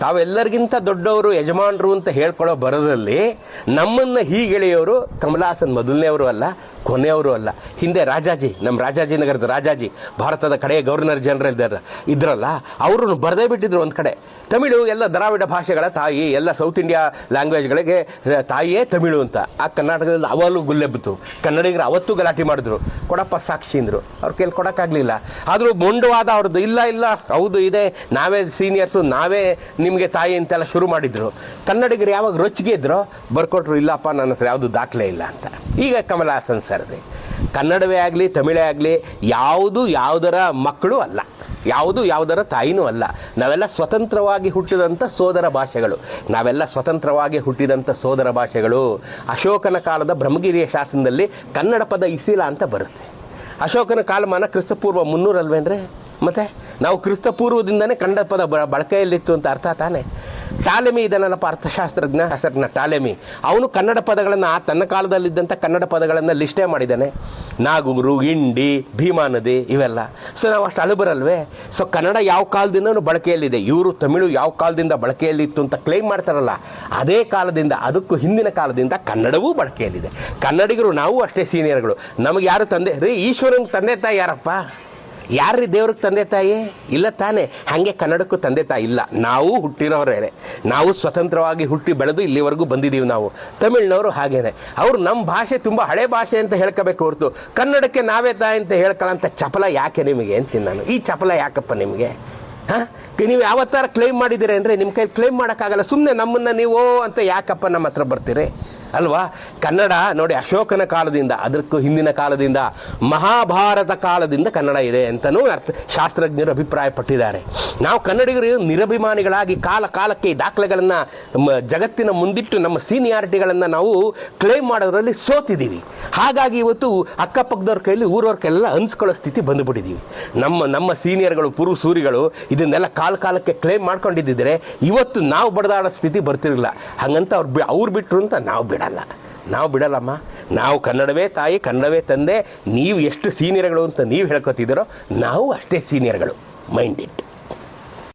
ತಾವೆಲ್ಲರಿಗಿಂತ ದೊಡ್ಡವರು ಯಜಮಾನರು ಅಂತ ಹೇಳ್ಕೊಳ್ಳೋ ಬರೋದಲ್ಲಿ ನಮ್ಮನ್ನು ಹೀಗೆಳೆಯೋರು ಕಮಲಾ ಹಾಸನ್ ಮೊದಲನೇವರು ಅಲ್ಲ, ಕೊನೆಯವರು ಅಲ್ಲ. ಹಿಂದೆ ರಾಜಾಜಿ, ನಮ್ಮ ರಾಜಾಜಿನಗರದ ರಾಜಾಜಿ, ಭಾರತದ ಕಡೆಯ ಗವರ್ನರ್ ಜನರಲ್ ಇದ್ರಲ್ಲ, ಅವರು ಬರೆದೇ ಬಿಟ್ಟಿದ್ರು ಒಂದು ಕಡೆ, ತಮಿಳು ಎಲ್ಲ ದ್ರಾವಿಡ ಭಾಷೆಗಳ ತಾಯಿ, ಎಲ್ಲ ಸೌತ್ ಇಂಡಿಯಾ ಲ್ಯಾಂಗ್ವೇಜ್ಗಳಿಗೆ ತಾಯಿಯೇ ತಮಿಳು ಅಂತ. ಆ ಕರ್ನಾಟಕದಲ್ಲಿ ಅವಲು ಗುಲ್ಲೆಬ್ಬಿತು, ಕನ್ನಡಿಗರು ಅವತ್ತು ಗಲಾಟೆ ಮಾಡಿದ್ರು, ಕೊಡಪ್ಪ ಸಾಕ್ಷಿ ಅಂದರು. ಅವ್ರ ಕೈಲಿ ಕೊಡೋಕ್ಕಾಗಲಿಲ್ಲ. ಆದರೂ ಮೊಂಡವಾದ ಅವ್ರದ್ದು, ಇಲ್ಲ ಹೌದು ಇದೆ, ನಾವೇ ಸೀನಿಯರ್ಸು, ನಾವೇ ನಿಮಗೆ ತಾಯಿ ಅಂತೆಲ್ಲ ಶುರು ಮಾಡಿದ್ರು. ಕನ್ನಡಿಗರು ಯಾವಾಗ ರೊಚ್ಚಿಗೆ ಇದ್ರೋ ಬರ್ಕೊಟ್ರು, ಇಲ್ಲಪ್ಪ ನನ್ನ ಹತ್ರ ಯಾವುದು ದಾಖಲೆ ಇಲ್ಲ ಅಂತ. ಈಗ ಕಮಲಾ ಹಾಸನ್ ಸರ್ದೆ ಕನ್ನಡವೇ ಆಗಲಿ ತಮಿಳೇ ಆಗಲಿ ಯಾವುದು ಯಾವುದರ ಮಕ್ಕಳು ಅಲ್ಲ, ಯಾವುದು ಯಾವುದರ ತಾಯಿನೂ ಅಲ್ಲ. ನಾವೆಲ್ಲ ಸ್ವತಂತ್ರವಾಗಿ ಹುಟ್ಟಿದಂಥ ಸೋದರ ಭಾಷೆಗಳು. ಅಶೋಕನ ಕಾಲದ ಬ್ರಹ್ಮಗಿರಿಯ ಶಾಸನದಲ್ಲಿ ಕನ್ನಡ ಪದ ಇಸಿಲ ಅಂತ ಬರುತ್ತೆ. ಅಶೋಕನ ಕಾಲಮಾನ ಕ್ರಿಸ್ತಪೂರ್ವ 300 ಅಲ್ವೇನ್ರಿ? ಮತ್ತು ನಾವು ಕ್ರಿಸ್ತಪೂರ್ವದಿಂದನೇ ಕನ್ನಡ ಪದ ಬಳಕೆಯಲ್ಲಿತ್ತು ಅಂತ ಅರ್ಥ ತಾನೆ. ಟಾಲೆಮಿ ಇದನ್ನಲ್ಲಪ್ಪ, ಅರ್ಥಶಾಸ್ತ್ರಜ್ಞ ಟಾಲೆಮಿ, ಅವನು ಕನ್ನಡ ಪದಗಳನ್ನು ತನ್ನ ಕಾಲದಲ್ಲಿದ್ದಂಥ ಕನ್ನಡ ಪದಗಳನ್ನು ಲಿಸ್ಟೇ ಮಾಡಿದ್ದಾನೆ. ನಾಗೂರು, ಇಂಡಿ, ಭೀಮಾ ನದಿ ಇವೆಲ್ಲ. ಸೊ ನಾವು ಅಷ್ಟು ಅಳುಬರಲ್ವೇ? ಸೊ ಕನ್ನಡ ಯಾವ ಕಾಲದಿಂದನೂ ಬಳಕೆಯಲ್ಲಿದೆ. ಇವರು ತಮಿಳು ಯಾವ ಕಾಲದಿಂದ ಬಳಕೆಯಲ್ಲಿತ್ತು ಅಂತ ಕ್ಲೈಮ್ ಮಾಡ್ತಾರಲ್ಲ, ಅದೇ ಕಾಲದಿಂದ, ಅದಕ್ಕೂ ಹಿಂದಿನ ಕಾಲದಿಂದ ಕನ್ನಡವೂ ಬಳಕೆಯಲ್ಲಿದೆ. ಕನ್ನಡಿಗರು ನಾವು ಅಷ್ಟೇ ಸೀನಿಯರ್ಗಳು. ನಮಗೆ ಯಾರು ತಂದೆ ರೀ? ಈಶ್ವರನ ತಂದೆ ತಾಯಿ ಯಾರಪ್ಪ? ಯಾರ್ರೀ ದೇವ್ರಿಗೆ ತಂದೆ ತಾಯಿ? ಇಲ್ಲ ತಾನೇ. ಹಾಗೆ ಕನ್ನಡಕ್ಕೂ ತಂದೆ ತಾಯಿ ಇಲ್ಲ. ನಾವು ಹುಟ್ಟಿರೋರೇ, ನಾವು ಸ್ವತಂತ್ರವಾಗಿ ಹುಟ್ಟಿ ಬೆಳೆದು ಇಲ್ಲಿವರೆಗೂ ಬಂದಿದ್ದೀವಿ ನಾವು. ತಮಿಳ್ನವರು ಹಾಗೇನೆ, ಅವರು ನಮ್ಮ ಭಾಷೆ ತುಂಬ ಹಳೆ ಭಾಷೆ ಅಂತ ಹೇಳ್ಕೋಬೇಕು ಹೊರತು ಕನ್ನಡಕ್ಕೆ ನಾವೇ ತಾಯಿ ಅಂತ ಹೇಳ್ಕೊಳ್ಳೋಂಥ ಚಪಲ ಯಾಕೆ ನಿಮಗೆ ಅಂತೀನಿ ನಾನು. ಈ ಚಪಲ ಯಾಕಪ್ಪ ನಿಮಗೆ? ಹಾಂ, ನೀವು ಯಾವತ್ತಾರ ಕ್ಲೈಮ್ ಮಾಡಿದ್ದೀರೇನ್ರಿ? ನಿಮ್ಮ ಕೈ ಕ್ಲೈಮ್ ಮಾಡೋಕ್ಕಾಗಲ್ಲ. ಸುಮ್ಮನೆ ನಮ್ಮನ್ನು ನೀವು ಅಂತ ಯಾಕಪ್ಪ ನಮ್ಮ ಹತ್ರ ಬರ್ತೀರಿ ಅಲ್ವಾ? ಕನ್ನಡ ನೋಡಿ, ಅಶೋಕನ ಕಾಲದಿಂದ, ಅದಕ್ಕೂ ಹಿಂದಿನ ಕಾಲದಿಂದ, ಮಹಾಭಾರತ ಕಾಲದಿಂದ ಕನ್ನಡ ಇದೆ ಅಂತಲೂ ಶಾಸ್ತ್ರಜ್ಞರು ಅಭಿಪ್ರಾಯಪಟ್ಟಿದ್ದಾರೆ. ನಾವು ಕನ್ನಡಿಗರು ನಿರಭಿಮಾನಿಗಳಾಗಿ ಕಾಲಕ್ಕೆ ಈ ದಾಖಲೆಗಳನ್ನು ಜಗತ್ತಿನ ಮುಂದಿಟ್ಟು ನಮ್ಮ ಸೀನಿಯಾರಿಟಿಗಳನ್ನು ನಾವು ಕ್ಲೈಮ್ ಮಾಡೋದ್ರಲ್ಲಿ ಸೋತಿದ್ದೀವಿ. ಹಾಗಾಗಿ ಇವತ್ತು ಅಕ್ಕಪಕ್ಕದವ್ರ ಕೈಲಿ ಊರವ್ರ ಕೈಲೆಲ್ಲ ಅನ್ಸ್ಕೊಳ್ಳೋ ಸ್ಥಿತಿ ಬಂದುಬಿಟ್ಟಿದ್ದೀವಿ. ನಮ್ಮ ಸೀನಿಯರ್ಗಳು, ಪೂರ್ವ ಸೂರಿಗಳು ಇದನ್ನೆಲ್ಲ ಕಾಲಕ್ಕೆ ಕ್ಲೈಮ್ ಮಾಡ್ಕೊಂಡಿದ್ದಿದ್ರೆ ಇವತ್ತು ನಾವು ಬಡದಾಡೋ ಸ್ಥಿತಿ ಬರ್ತಿರಲಿಲ್ಲ. ಹಾಗಂತ ಅವ್ರು ಬಿಟ್ಟರು ಅಂತ ನಾವು ಬಿಡಲ್ಲಮ್ಮ. ನಾವು ಕನ್ನಡವೇ ತಾಯಿ, ಕನ್ನಡವೇ ತಂದೆ. ನೀವು ಎಷ್ಟು ಸೀನಿಯರ್ಗಳು ಅಂತ ನೀವು ಹೇಳ್ಕೊತಿದ್ದೀರೋ ನಾವು ಅಷ್ಟೇ ಸೀನಿಯರ್ಗಳು. Mind it.